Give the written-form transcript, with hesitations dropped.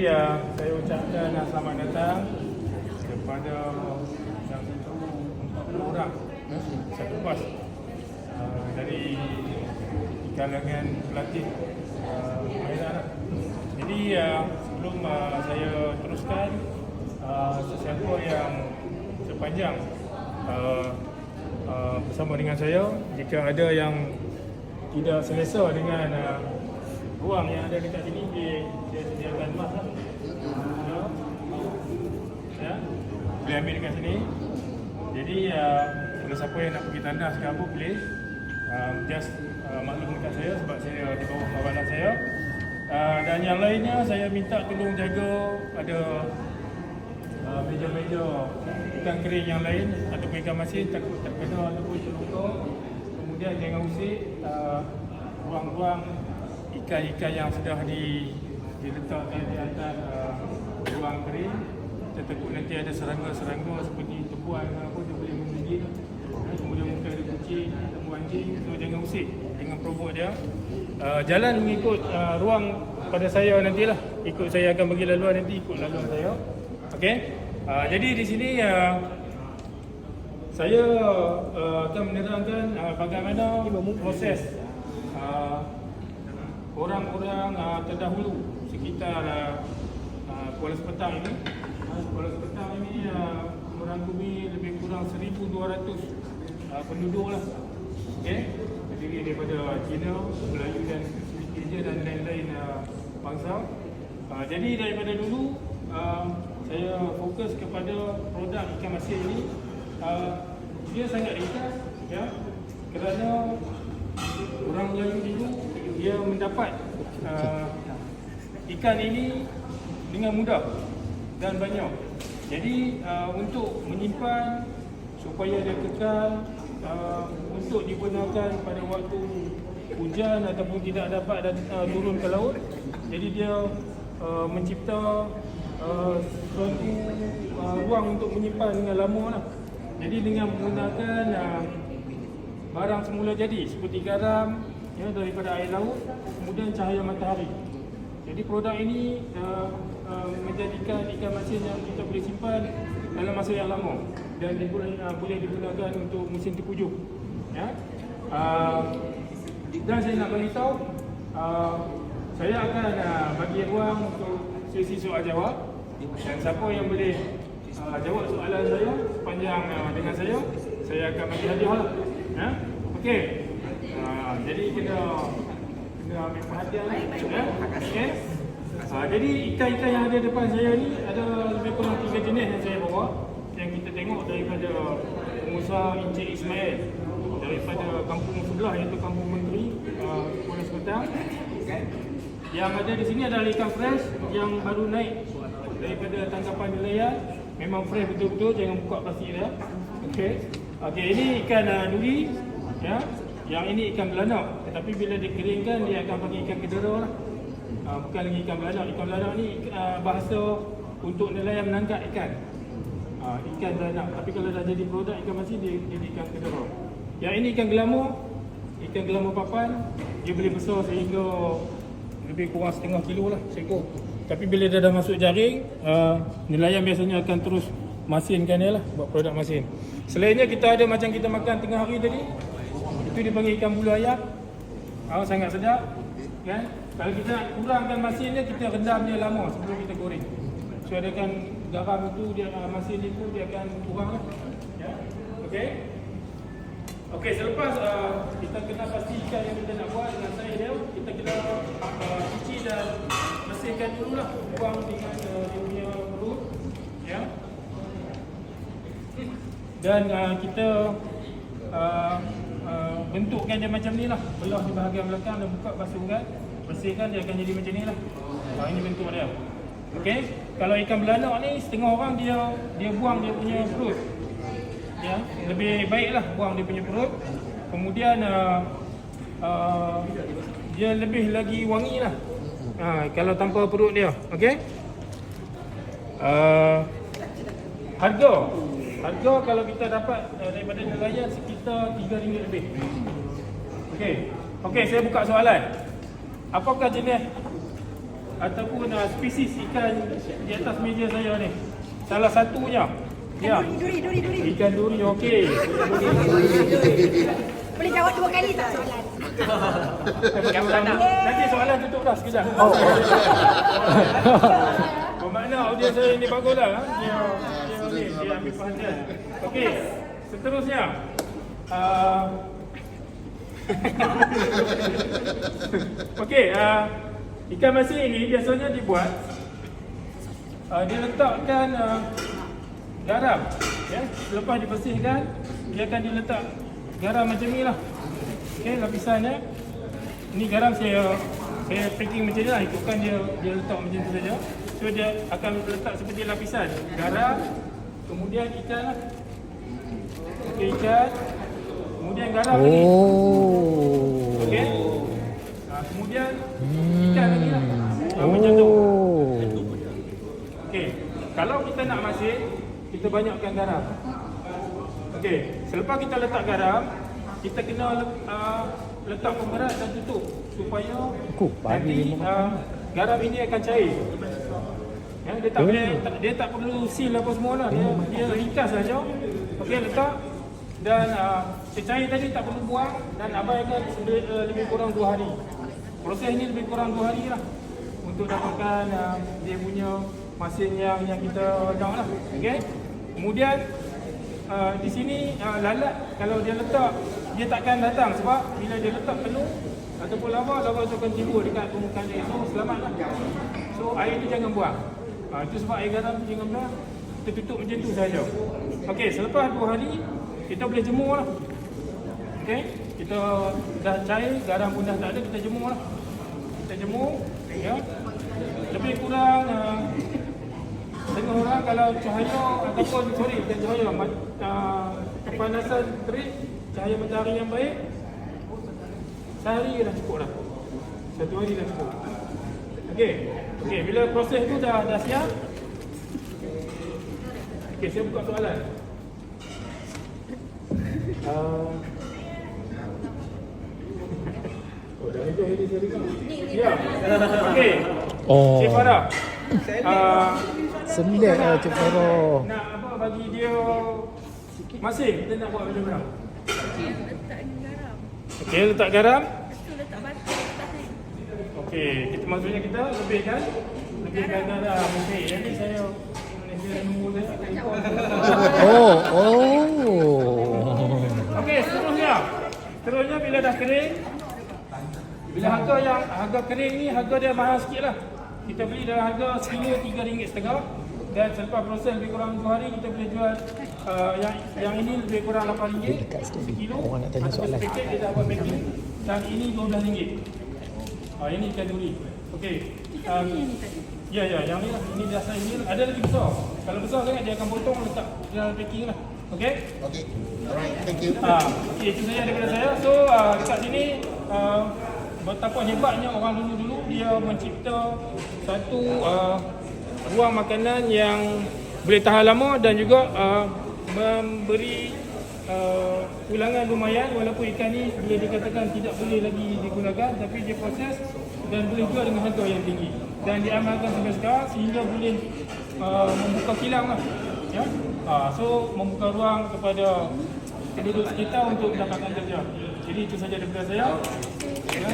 saya ucapkan selamat datang kepada yang itu 40 orang satu bas dari kalangan pelatih mainan. Jadi sebelum saya teruskan, sesiapa yang sepanjang bersama dengan saya, jika ada yang tidak selesa dengan ruang yang ada dekat sini, dia sediakan mas lah. Ya, boleh ambil dekat sini. Jadi kalau siapa yang nak pergi tandas ke apa, boleh just maklum dekat saya sebab saya di bawah kawalan saya. Dan yang lainnya saya minta tolong jaga ada meja-meja ikan kering yang lain ataupun ikan masin takut terkena ataupun terluka. Kemudian jangan usik ruang-ruang ikan-ikan yang sudah diletakkan di atas ruang kering. Kita takut nanti ada serangga-serangga seperti tepuan apa, dia boleh menggigit. Kemudian mungkin ada kucing, temu anjing, so jangan usik, jangan provoke dia. Jalan mengikut ruang pada saya nantilah. Ikut saya akan bagi laluan nanti, ikut laluan saya. Okey. Jadi di sini saya akan menerangkan bagaimana proses orang-orang terdahulu sekitar Kuala Sepetang ini. Kuala Sepetang ini merangkumi lebih kurang 1,200 penduduk lah. Okey, terdiri daripada Cina, Melayu dan Asia dan lain-lain bangsa. Jadi daripada dulu saya fokus kepada produk ikan masin ini. Dia sangat ringkas, ya, kerana orang Melayu dulu dia mendapat ikan ini dengan mudah dan banyak. Jadi untuk menyimpan supaya dia kekal, untuk digunakan pada waktu hujan ataupun tidak dapat turun ke laut, jadi dia mencipta suatu ruang untuk menyimpan dengan lama lah. Jadi dengan menggunakan barang semula jadi seperti garam, ya, daripada air laut, kemudian cahaya matahari. Jadi produk ini menjadikan ikan masin yang kita boleh simpan dalam masa yang lama dan boleh digunakan untuk mesin terkujung. Ya. Dan saya nak beritahu, saya akan bagi ruang untuk sesi soal jawab, dan siapa yang boleh jawab soalan saya sepanjang dengan saya akan bagi hadiah lah. Ya. Okey. Jadi kena ambil perhatian. Ya. Okey. Jadi ikan-ikan yang ada depan saya ni ada lebih kurang 3 jenis yang saya bawa, yang kita tengok daripada pengusaha Encik Ismail daripada kampung sebelah, iaitu Kampung Menteri, Kuala Sepetang. Yang ada di sini adalah ikan fresh yang baru naik daripada tangkapan nelayan. Memang fresh betul-betul, jangan buka plastik dia. Okey. Okey, ini ikan nuri, ya. Yang ini ikan belanak, tetapi bila dikeringkan dia akan bagi ikan kedera lah. Bukan lagi ikan belanak. Ikan belanak ni bahasa untuk nelayan menangkap ikan. Ikan belanak. Tapi kalau dah jadi produk ikan masin, dia jadi ikan kedera. Yang ini ikan gelamur, ikan gelamur papan. Dia boleh besar sehingga lebih kurang setengah kilo lah seekor. Tapi bila dia dah masuk jaring, nelayan biasanya akan terus masinkan dia lah, buat produk masin. Selainnya kita ada macam kita makan tengah hari tadi, itu dipanggil ikan bulu ayam. Sangat sedap, kan? Kalau kita nak kurangkan masinnya, kita rendam dia lama sebelum kita goreng. So adakan garam itu, masin itu dia akan kurang lah. Ya? Okey. Okey, selepas kita kena pastikan yang kita nak buat dengan saya dia, kita kena cuci dan bersihkan dulu lah, buang dengan dia punya perut, ya. Dan kita bentukkan dia macam ni lah, belah di bahagian belakang dan buka basuhkan, bersihkan, dia akan jadi macam ni lah. Ini bentuk dia. Okey, kalau ikan belanak ni setengah orang dia buang dia punya perut. Ya, lebih baiklah buang dia punya perut. Kemudian dia lebih lagi wangi lah kalau tanpa perut dia. Okey. Harga kalau kita dapat daripada nelayan sekitar RM3 lebih. Okey, saya buka soalan. Apakah jenis ataupun spesies ikan di atas meja saya ni. Salah satunya. Ya. Duri. Ikan duri, okey. Boleh jawab 2 kali tak soalan? Nanti soalan tutup dah sekejap. Bermakna audiens saya ni baguslah. Dia ambil perhatian. Okey, seterusnya. Okey, ikan masin ini biasanya dibuat dia letakkan garam, ya. Selepas dibersihkan, dia akan diletak garam macam ni lah. Okey, lapisannya. Ini garam saya packing macam ni lah, ikutkan dia letak macam tu saja. So dia akan letak seperti lapisan garam, kemudian ikan lah. Okey, ikan, kemudian garam lagi. Okey. Kemudian ikan lagi lah. Macam tu. Okey, kalau kita nak masin, kita banyakkan garam. Okey, selepas kita letak garam, kita kena letak pemberat dan tutup supaya nanti garam ini akan cair. Ya, dia tak perlu seal apa semua lah. Dia ringkas saja. Okey, letak dan secair tadi tak perlu buang dan abaikan lebih kurang 2 hari. Proses ini lebih kurang 2 hari lah untuk dapatkan dia punya masin yang kita nak lah. Okey. Kemudian di sini lalat kalau dia letak, dia takkan datang sebab bila dia letak penuh ataupun lava tu akan timbul dekat permukaan air. So selamatlah. So air tu jangan buang. Itu sebab air garam tu jangan buang. Kita tutup macam tu saja. Okey, selepas 2 hari kita boleh jemur lah. Okey, kita dah cair, garam pun dah tak ada, kita jemur lah. Kita jemur, ya. Lebih kurang setengah orang kalau cahaya ataupun bukan cahaya, kepanasan terik, cahaya matahari yang baik, sehari dah cukup dah. 1 hari dah cukup. Okey, bila proses tu dah siap. Okey, saya buka soalan. Dah itu hari saya dengar. Ya. Okey. Cik Farah. Sembilan Cik Farah. Nak apa bagi dia masin, kita nak buat macam mana? Letak garam. Okey, letak garam. Lepas tu letak batu atas ni. Okey, maksudnya kita lebihkan garam. Okey, jadi saya nombor saya. Okey, seterusnya bila dah kering, bila harga kering ni harga dia mahal sikit lah. Kita beli dalam harga sekilo RM3.5 dan selepas proses lebih kurang 2 hari kita boleh jual yang ini lebih kurang RM8 sekilo. Orang nak tanya soalan. Paket dia dapat packing dan ini RM12. Ini ikan duri. Okey. Ya, yang ni lah. Ini dasar ini. Ada lagi besar. Kalau besar sangat dia akan potong letak dalam packing lah. Okey? Okey. Alright, thank you. Okey, itu saja daripada saya. So, dekat sini betapa hebatnya orang dulu dia mencipta satu ruang makanan yang boleh tahan lama dan juga memberi ulangan lumayan walaupun ikan ni boleh dikatakan tidak boleh lagi digunakan tapi dia proses dan boleh jual dengan harga yang tinggi dan diamalkan sampai sekarang sehingga boleh membuka kilang lah, ya. So membuka ruang kepada penduduk sekitar untuk mendapatkan kerja. Jadi itu saja daripada saya. Ya,